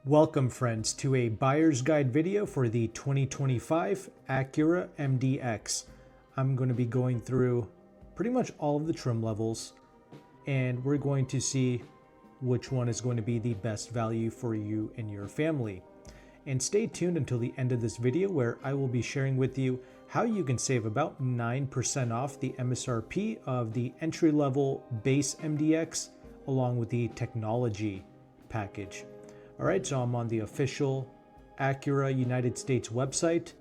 Welcome friends to a buyer's guide video for the 2025 Acura MDX. I'm going to be going through pretty much all of the trim levels and we're going to see which one is going to be the best value for you and your family. And stay tuned until the end of this video where I will be sharing with you how you can save about 9% off the MSRP of the entry-level base MDX along with the technology package. Alright, so I'm on the official Acura United States website,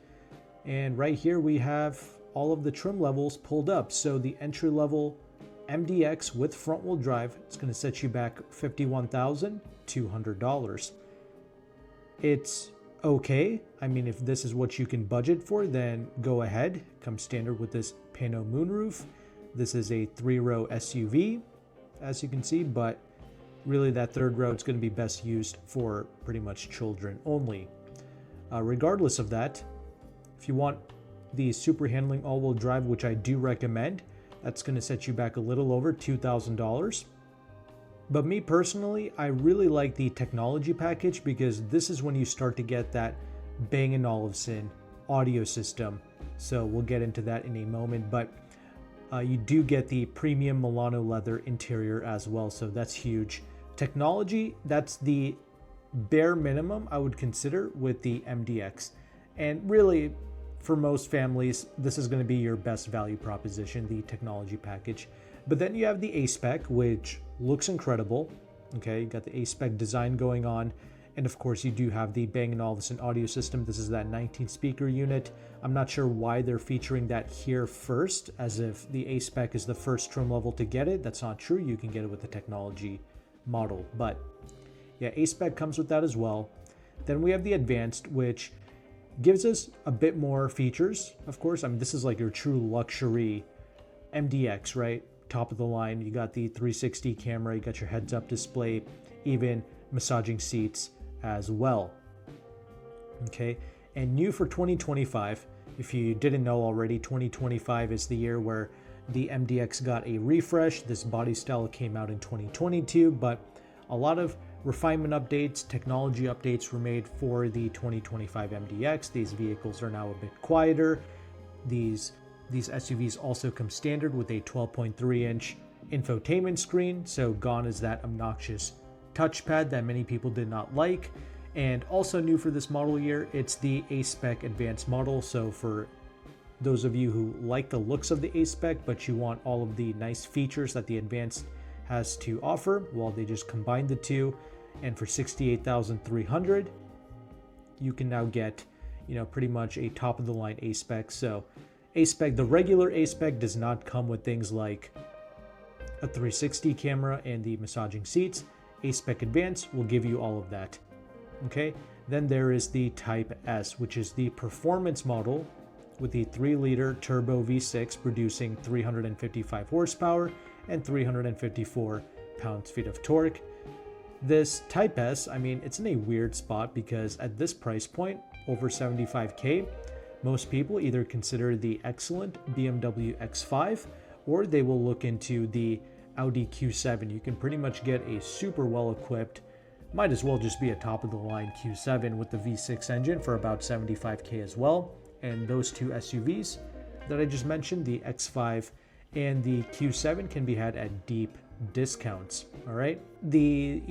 and right here we have all of the trim levels pulled up. So the entry-level MDX with front-wheel drive, it's going to set you back $51,200. It's okay. I mean, if this is what you can budget for, then go ahead. Comes standard with this pano moonroof. This is a 3-row SUV, as you can see, but really that third row is going to be best used for pretty much children only. Regardless of that, if you want the super handling all-wheel drive, which I do recommend, that's going to set you back a little over $2,000. But me personally, I really like the technology package because this is when you start to get that Bang & Olufsen audio system. So we'll get into that in a moment, but you do get the premium Milano leather interior as well, so that's huge. Technology, that's the bare minimum I would consider with the MDX. And really, for most families, this is going to be your best value proposition, the technology package. But then you have the A-Spec, which looks incredible. Okay, you got the A-Spec design going on. And of course, you do have the Bang & Olufsen audio system. This is that 19-speaker unit. I'm not sure why they're featuring that here first, as if the A-Spec is the first trim level to get it. That's not true. You can get it with the technology model, but yeah, A-Spec comes with that as well. Then we have the Advanced, which gives us a bit more features. Of course, I mean, this is like your true luxury MDX, right? Top of the line. You got the 360 camera, you got your heads-up display, even massaging seats as well. Okay, and new for 2025, if you didn't know already, 2025 is the year where the MDX got a refresh. This body style came out in 2022, but a lot of refinement updates, technology updates were made for the 2025 MDX. These vehicles are now a bit quieter. These SUVs also come standard with a 12.3-inch infotainment screen, so gone is that obnoxious touchpad that many people did not like. And also new for this model year, it's the A-Spec Advanced model. So for those of you who like the looks of the A-Spec, but you want all of the nice features that the Advanced has to offer, well, they just combined the two. And for $68,300, you can now get, pretty much a top-of-the-line A-Spec. So A-Spec, the regular A-Spec does not come with things like a 360 camera and the massaging seats. A-Spec Advanced will give you all of that. Okay, then there is the Type S, which is the performance model with the 3-liter turbo V6 producing 355 horsepower and 354 pounds-feet of torque. This Type S, I mean, it's in a weird spot because at this price point, over $75K, most people either consider the excellent BMW X5 or they will look into the Audi Q7. You can pretty much get a super well-equipped, might as well just be a top-of-the-line Q7 with the V6 engine for about $75K as well. And those two SUVs that I just mentioned, the X5 and the Q7, can be had at deep discounts. All right, the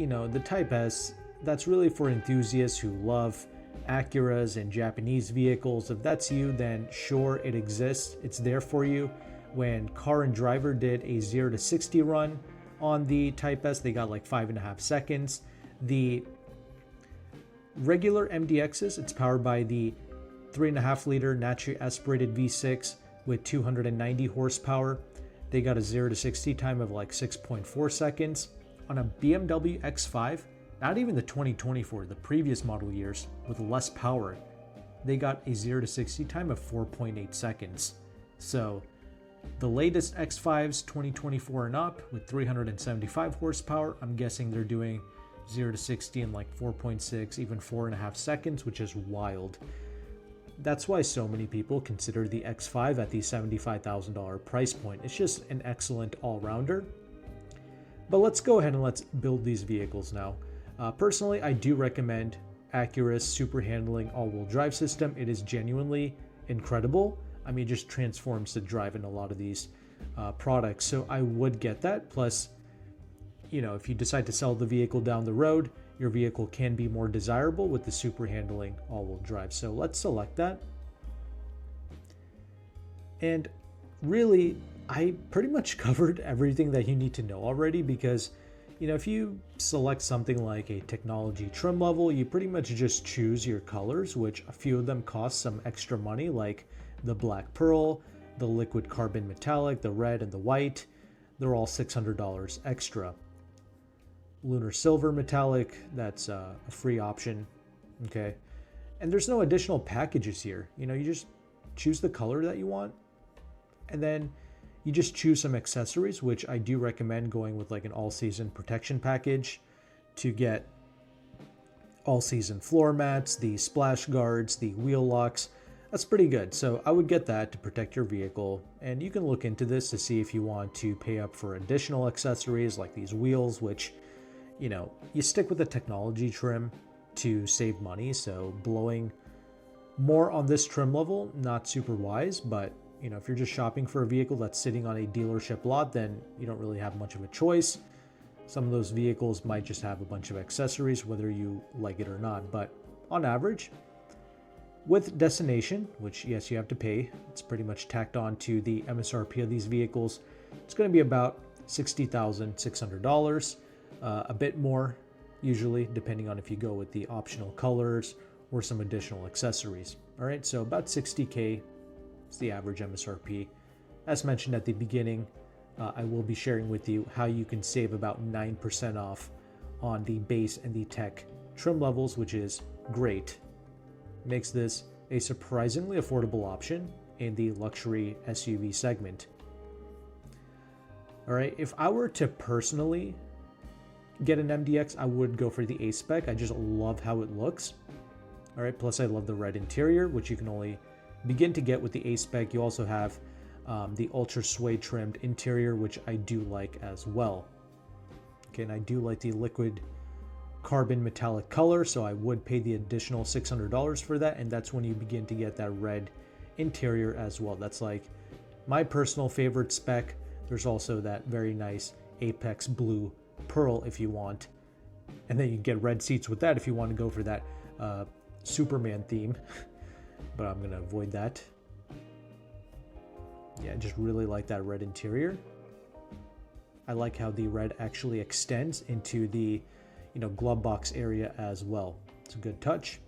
Type S, that's really for enthusiasts who love Acuras and Japanese vehicles. If that's you, then sure, it exists. It's there for you. When Car and Driver did a 0 to 60 run on the Type S, they got like 5.5 seconds. The regular MDXs, it's powered by the 3.5-liter naturally aspirated V6 with 290 horsepower. They got a 0 to 60 time of like 6.4 seconds. On a BMW X5, not even the 2024, the previous model years with less power, they got a 0 to 60 time of 4.8 seconds. So the latest X5s 2024 and up with 375 horsepower, I'm guessing they're doing 0 to 60 in like 4.6, even 4.5 seconds, which is wild. That's why so many people consider the X5 at the $75,000 price point. It's just an excellent all-rounder. But let's go ahead and let's build these vehicles now. Personally, I do recommend Acura's super handling all-wheel drive system. It is genuinely incredible. I mean, it just transforms the drive in a lot of these products. So I would get that. Plus, you know, if you decide to sell the vehicle down the road, your vehicle can be more desirable with the super handling all-wheel drive. So let's select that. And really, I pretty much covered everything that you need to know already, because, you know, if you select something like a technology trim level, you pretty much just choose your colors, which a few of them cost some extra money, like the black pearl, the liquid carbon metallic, the red, and the white. They're all $600 extra. Lunar silver metallic, that's a free option. Okay. And there's no additional packages here. You know, you just choose the color that you want, and then you just choose some accessories, which I do recommend going with like an all-season protection package to get all-season floor mats, the splash guards, the wheel locks. That's pretty good. So I would get that to protect your vehicle, and you can look into this to see if you want to pay up for additional accessories like these wheels, which, you know, you stick with the technology trim to save money. So blowing more on this trim level, not super wise, but you know, if you're just shopping for a vehicle that's sitting on a dealership lot, then you don't really have much of a choice. Some of those vehicles might just have a bunch of accessories, whether you like it or not. But on average, with destination, which yes, you have to pay, it's pretty much tacked on to the MSRP of these vehicles, it's going to be about $60,600, a bit more usually, depending on if you go with the optional colors or some additional accessories. All right, so about 60K. It's the average MSRP. As mentioned at the beginning, I will be sharing with you how you can save about 9% off on the base and the tech trim levels, which is great. Makes this a surprisingly affordable option in the luxury SUV segment. All right, if I were to personally get an MDX, I would go for the A spec. I just love how it looks. All right, plus I love the red interior, which you can only begin to get with the A spec. You also have the ultra suede trimmed interior, which I do like as well. Okay, and I do like the liquid carbon metallic color, so I would pay the additional $600 for that, and that's when you begin to get that red interior as well. That's like my personal favorite spec. There's also that very nice Apex blue pearl if you want, and then you can get red seats with that if you want to go for that Superman theme. But I'm going to avoid that. Yeah, I just really like that red interior. I like how the red actually extends into the, you know, glove box area as well. It's a good touch.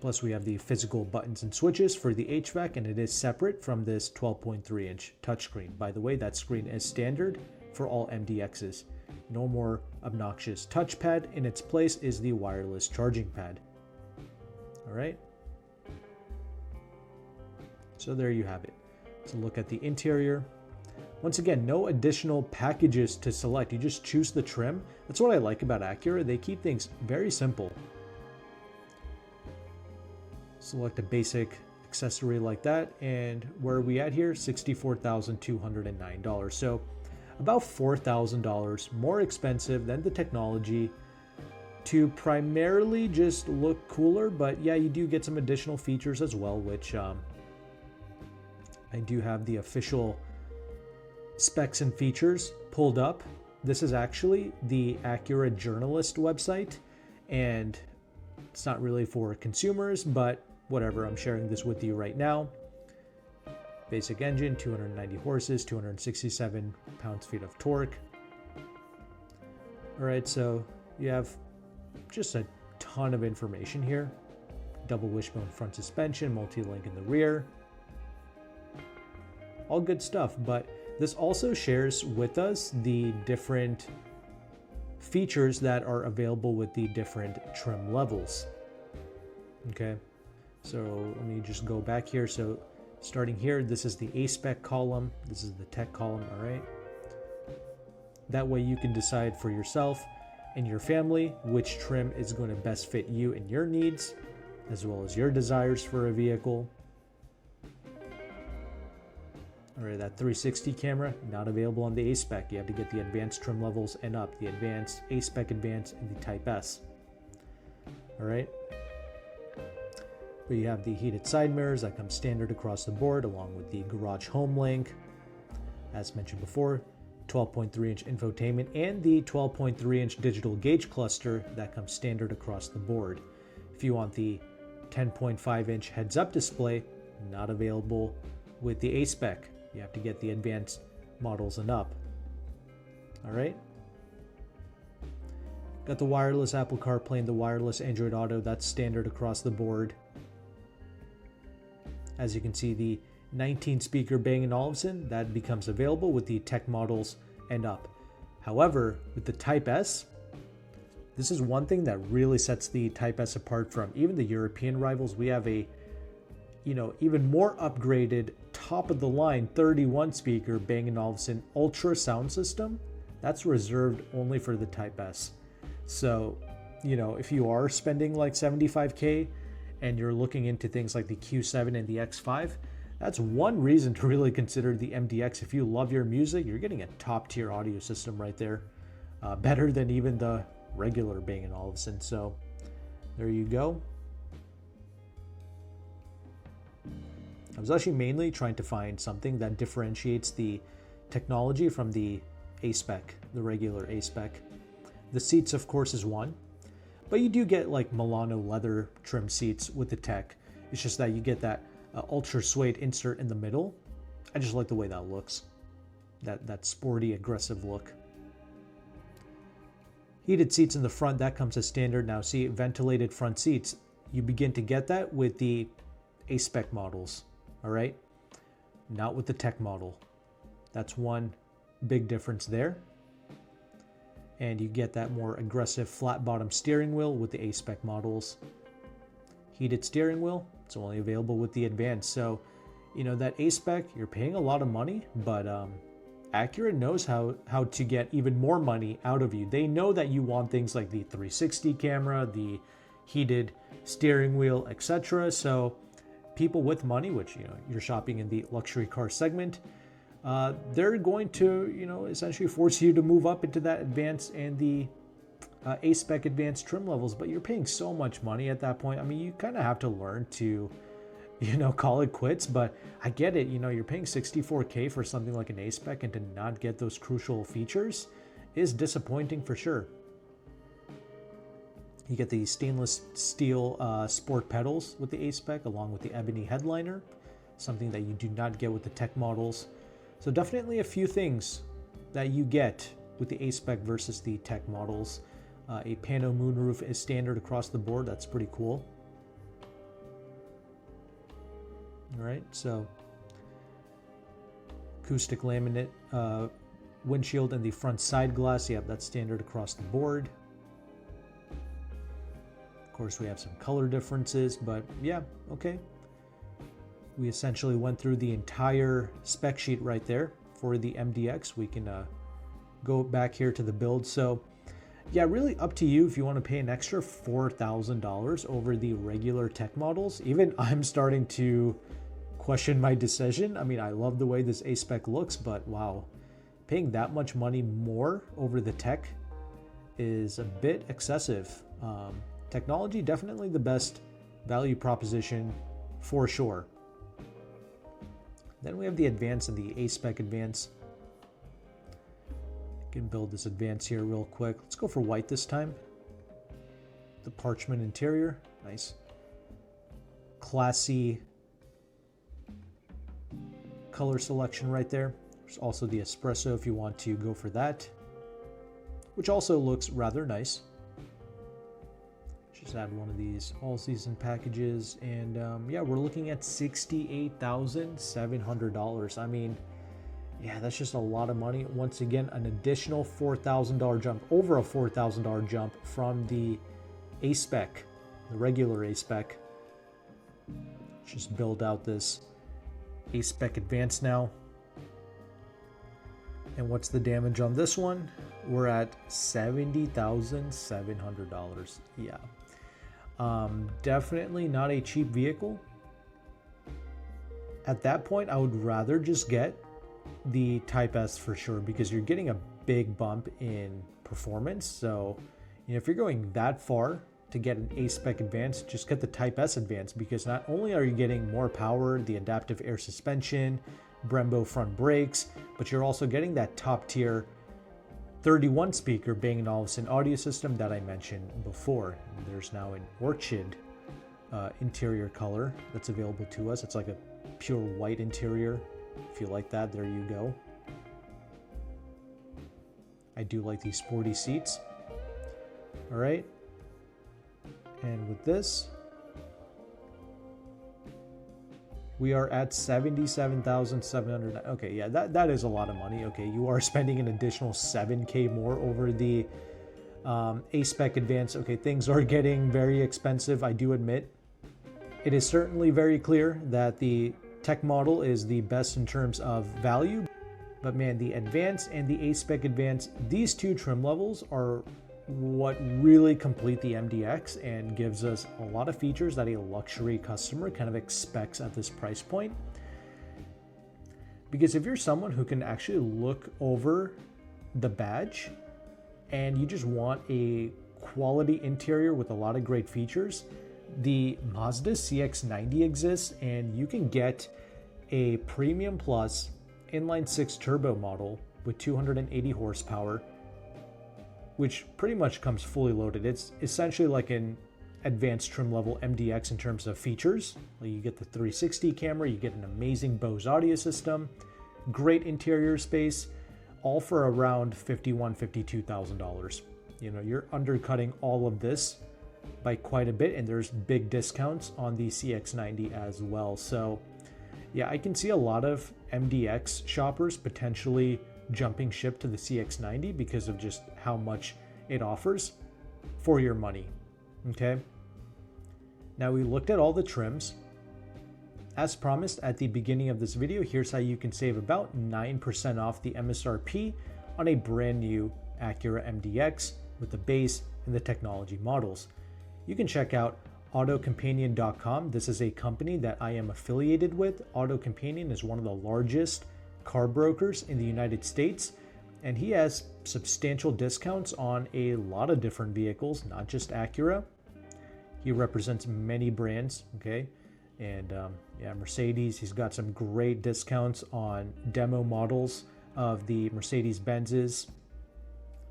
Plus we have the physical buttons and switches for the HVAC, and it is separate from this 12.3-inch touchscreen. By the way, that screen is standard for all MDXs. No more obnoxious touchpad. In its place is the wireless charging pad. All right. So there you have it. Let's look at the interior. Once again, no additional packages to select. You just choose the trim. That's what I like about Acura. They keep things very simple. Select a basic accessory like that, and where are we at here? $64,209. So about $4,000 more expensive than the technology to primarily just look cooler. But yeah, you do get some additional features as well, which I do have the official specs and features pulled up. This is actually the Acura Journalist website, and it's not really for consumers, but whatever, I'm sharing this with you right now. Basic engine, 290 horses, 267 pounds-feet of torque. All right, so you have just a ton of information here. Double wishbone front suspension, multi-link in the rear. All good stuff, but this also shares with us the different features that are available with the different trim levels. Okay, so let me just go back here. So starting here, this is the A-spec column, this is the tech column, all right? That way you can decide for yourself and your family which trim is going to best fit you and your needs, as well as your desires for a vehicle. All right, that 360 camera, not available on the A-Spec. You have to get the advanced trim levels and up, the advanced, A-Spec advanced, and the Type S. All right. But you have the heated side mirrors that come standard across the board, along with the garage home link. As mentioned before, 12.3-inch infotainment and the 12.3-inch digital gauge cluster that comes standard across the board. If you want the 10.5-inch heads-up display, not available with the A-Spec. You have to get the advanced models and up. All right. Got the wireless Apple CarPlay and the wireless Android Auto. That's standard across the board. As you can see, the 19-speaker Bang & Olufsen, that becomes available with the tech models and up. However, with the Type S, this is one thing that really sets the Type S apart from even the European rivals. We have a, even more upgraded, top-of-the-line 31-speaker Bang & Olufsen Ultra sound system. That's reserved only for the Type S. So, if you are spending like $75K and you're looking into things like the Q7 and the X5, that's one reason to really consider the MDX. If you love your music, you're getting a top-tier audio system right there. Better than even the regular Bang & Olufsen. So, there you go. I was actually mainly trying to find something that differentiates the technology from the A-Spec, the regular A-Spec. The seats, of course, is one, but you do get like Milano leather trim seats with the tech. It's just that you get that ultra suede insert in the middle. I just like the way that looks, that sporty, aggressive look. Heated seats in the front, that comes as standard. Now see, ventilated front seats, you begin to get that with the A-Spec models, all right? Not with the tech model. That's one big difference there. And you get that more aggressive flat bottom steering wheel with the A-Spec models. Heated steering wheel, it's only available with the Advanced. So, that A-Spec, you're paying a lot of money, but Acura knows how to get even more money out of you. They know that you want things like the 360 camera, the heated steering wheel, etc. So people with money, which, you're shopping in the luxury car segment, they're going to, essentially force you to move up into that advanced and the A-Spec advanced trim levels, but you're paying so much money at that point. I mean, you kind of have to learn to, call it quits, but I get it. You're paying $64K for something like an A-Spec, and to not get those crucial features is disappointing for sure. You get the stainless steel sport pedals with the A-Spec, along with the ebony headliner, something that you do not get with the tech models. So definitely a few things that you get with the A-Spec versus the tech models. A pano moonroof is standard across the board. That's pretty cool. All right, so acoustic laminate windshield and the front side glass. Yep, that's standard across the board. Of course, we have some color differences, but yeah, okay. We essentially went through the entire spec sheet right there for the MDX. We can go back here to the build. So yeah, really up to you if you want to pay an extra $4,000 over the regular tech models. Even I'm starting to question my decision. I mean, I love the way this A-Spec looks, but wow, paying that much money more over the tech is a bit excessive. Technology, definitely the best value proposition for sure. Then we have the Advance and the A-Spec Advance. I can build this Advance here real quick. Let's go for white this time. The parchment interior, nice. Classy color selection right there. There's also the espresso if you want to go for that, which also looks rather nice. Just add one of these all-season packages, and yeah, we're looking at $68,700. I mean, yeah, that's just a lot of money. Once again, an additional $4,000 jump, over a $4,000 jump from the A-Spec, the regular A-Spec. Just build out this A-Spec Advance now. And what's the damage on this one? We're at $70,700. Yeah. Definitely not a cheap vehicle. At that point, I would rather just get the Type S for sure, because you're getting a big bump in performance. So, if you're going that far to get an A-Spec Advance, just get the Type S Advance, because not only are you getting more power, the adaptive air suspension, Brembo front brakes, but you're also getting that top tier 31 speaker Bang & Olufsen audio system that I mentioned before. There's now an orchid interior color that's available to us. It's like a pure white interior. If you like that, there you go. I do like these sporty seats. All right. And with this, we are at $77,700. Okay, yeah, that is a lot of money. Okay, you are spending an additional $7K more over the A-Spec Advance. Okay, things are getting very expensive, I do admit. It is certainly very clear that the tech model is the best in terms of value. But man, the Advance and the A-Spec Advance, these two trim levels are what really complete the MDX and gives us a lot of features that a luxury customer kind of expects at this price point. Because if you're someone who can actually look over the badge and you just want a quality interior with a lot of great features, the Mazda CX-90 exists, and you can get a Premium Plus inline 6 turbo model with 280 horsepower, which pretty much comes fully loaded. It's essentially like an advanced trim level MDX in terms of features. You get the 360 camera, you get an amazing Bose audio system, great interior space, all for around $51,000–52,000. You're undercutting all of this by quite a bit, and there's big discounts on the CX-90 as well. So yeah, I can see a lot of MDX shoppers potentially jumping ship to the CX-90 because of just how much it offers for your money. Okay, now we looked at all the trims. As promised at the beginning of this video, here's how you can save about 9% off the MSRP on a brand new Acura MDX with the base and the technology models. You can check out AutoCompanion.com. This is a company that I am affiliated with. AutoCompanion is one of the largest car brokers in the United States, and he has substantial discounts on a lot of different vehicles, not just Acura. He represents many brands, okay? And yeah, Mercedes, he's got some great discounts on demo models of the Mercedes-Benzes.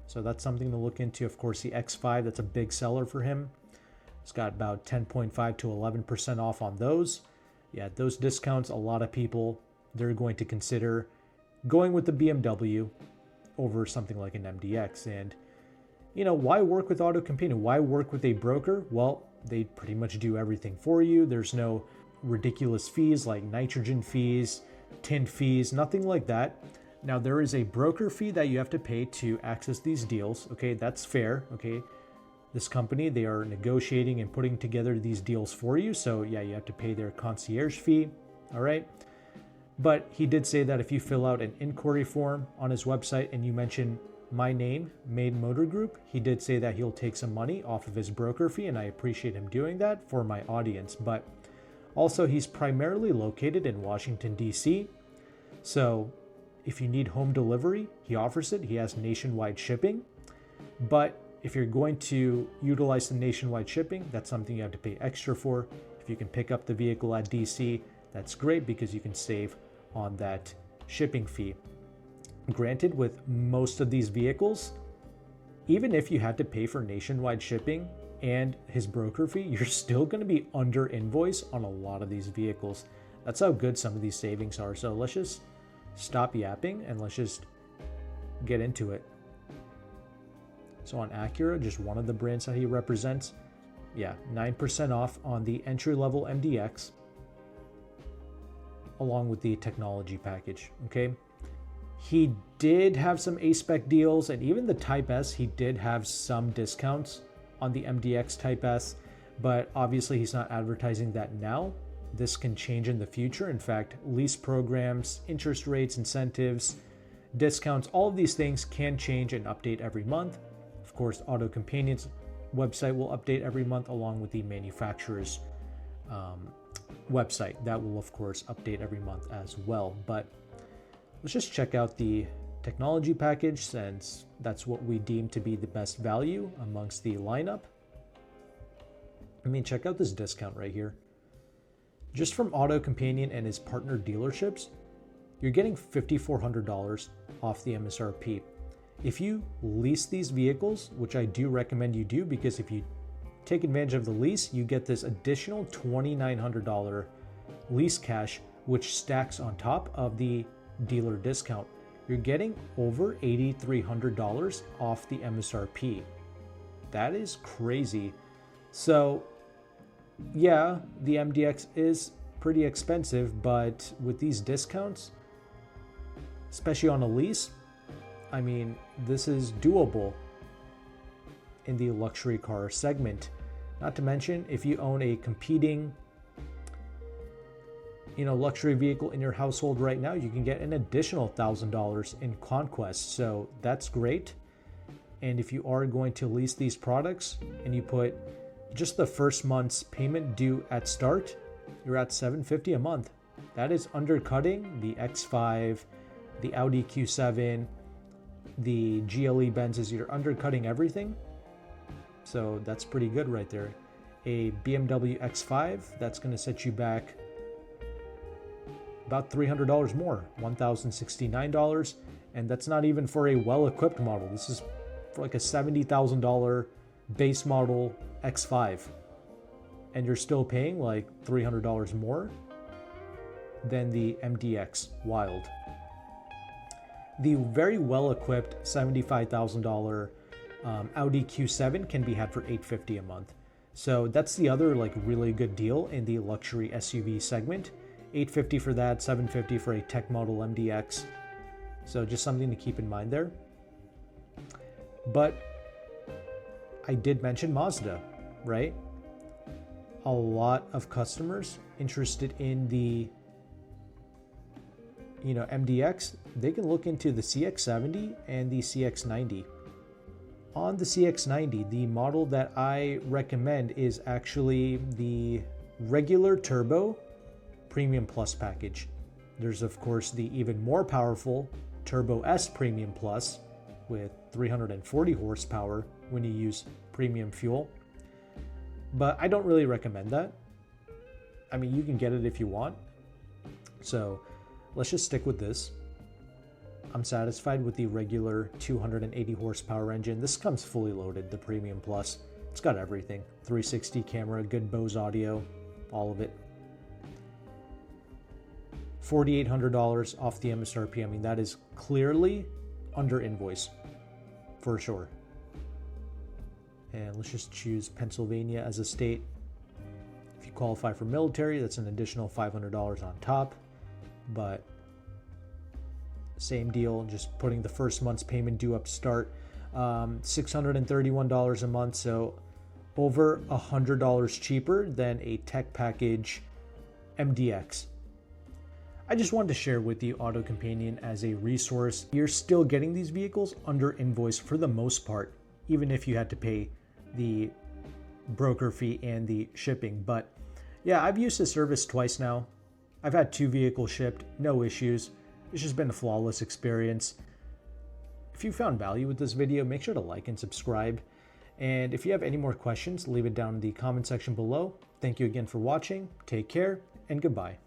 So that's something to look into. Of course, the X5, that's a big seller for him. It's got about 10.5 to 11% off on those. Yeah, those discounts, a lot of people, they're going to consider going with the BMW over something like an MDX. And, why work with AutoCompanion? Why work with a broker? Well, they pretty much do everything for you. There's no ridiculous fees like nitrogen fees, tint fees, nothing like that. Now, there is a broker fee that you have to pay to access these deals. Okay, that's fair. Okay, this company, they are negotiating and putting together these deals for you. So yeah, you have to pay their concierge fee. All right. But he did say that if you fill out an inquiry form on his website and you mention my name, Meyn Motor Group, he did say that he'll take some money off of his broker fee, and I appreciate him doing that for my audience. But also, he's primarily located in Washington, D.C. So if you need home delivery, he offers it. He has nationwide shipping. But if you're going to utilize the nationwide shipping, that's something you have to pay extra for. If you can pick up the vehicle at DC, that's great because you can save on that shipping fee. Granted, with most of these vehicles, even if you had to pay for nationwide shipping and his broker fee, you're still going to be under invoice on a lot of these vehicles. That's how good some of these savings are. So let's just stop yapping and let's just get into it. So on Acura, just one of the brands that he represents, yeah, 9% off on the entry-level MDX, along with the technology package, okay? He did have some A-Spec deals, and even the Type S, he did have some discounts on the MDX Type S, but obviously he's not advertising that now. This can change in the future. In fact, lease programs, interest rates, incentives, discounts, all of these things can change and update every month. Of course, AutoCompanion's website will update every month along with the manufacturer's website. That will, of course, update every month as well. But let's just check out the technology package, since that's what we deem to be the best value amongst the lineup. I mean, check out this discount right here. Just from AutoCompanion and his partner dealerships, you're getting $5,400 off the MSRP. If you lease these vehicles, which I do recommend you do, because if you take advantage of the lease, you get this additional $2,900 lease cash, which stacks on top of the dealer discount. You're getting over $8,300 off the MSRP. That is crazy. So yeah, the MDX is pretty expensive, but with these discounts, especially on a lease, I mean, this is doable in the luxury car segment. Not to mention, if you own a competing, luxury vehicle in your household right now, you can get an additional $1,000 in conquest. So that's great. And if you are going to lease these products and you put just the first month's payment due at start, you're at $750 a month. That is undercutting the X5, the Audi Q7, the GLE Benzes. You're undercutting everything. So that's pretty good right there. A BMW X5, that's going to set you back about $300 more, $1,069. And that's not even for a well-equipped model. This is for like a $70,000 base model X5, and you're still paying like $300 more than the MDX Wild. The very well-equipped $75,000 Audi Q7 can be had for $850 a month. So that's the other like really good deal in the luxury SUV segment. $850 for that, $750 for a tech model MDX. So just something to keep in mind there. But I did mention Mazda, right? A lot of customers interested in the MDX, they can look into the CX-70 and the CX-90. On the CX-90, the model that I recommend is actually the regular turbo Premium Plus package. There's of course the even more powerful Turbo S Premium Plus with 340 horsepower when you use premium fuel. But I don't really recommend that. I mean, you can get it if you want. So let's just stick with this. I'm satisfied with the regular 280 horsepower engine. This comes fully loaded, the Premium Plus. It's got everything. 360 camera, good Bose audio, all of it. $4,800 off the MSRP. I mean, that is clearly under invoice, for sure. And let's just choose Pennsylvania as a state. If you qualify for military, that's an additional $500 on top. But same deal, just putting the first month's payment due up start. $631 a month, so over $100 cheaper than a tech package MDX. I just wanted to share with you AutoCompanion as a resource. You're still getting these vehicles under invoice for the most part, even if you had to pay the broker fee and the shipping. But yeah, I've used this service twice now. I've had 2 vehicles shipped, no issues. It's just been a flawless experience. If you found value with this video, make sure to like and subscribe. And if you have any more questions, leave it down in the comment section below. Thank you again for watching. Take care and goodbye.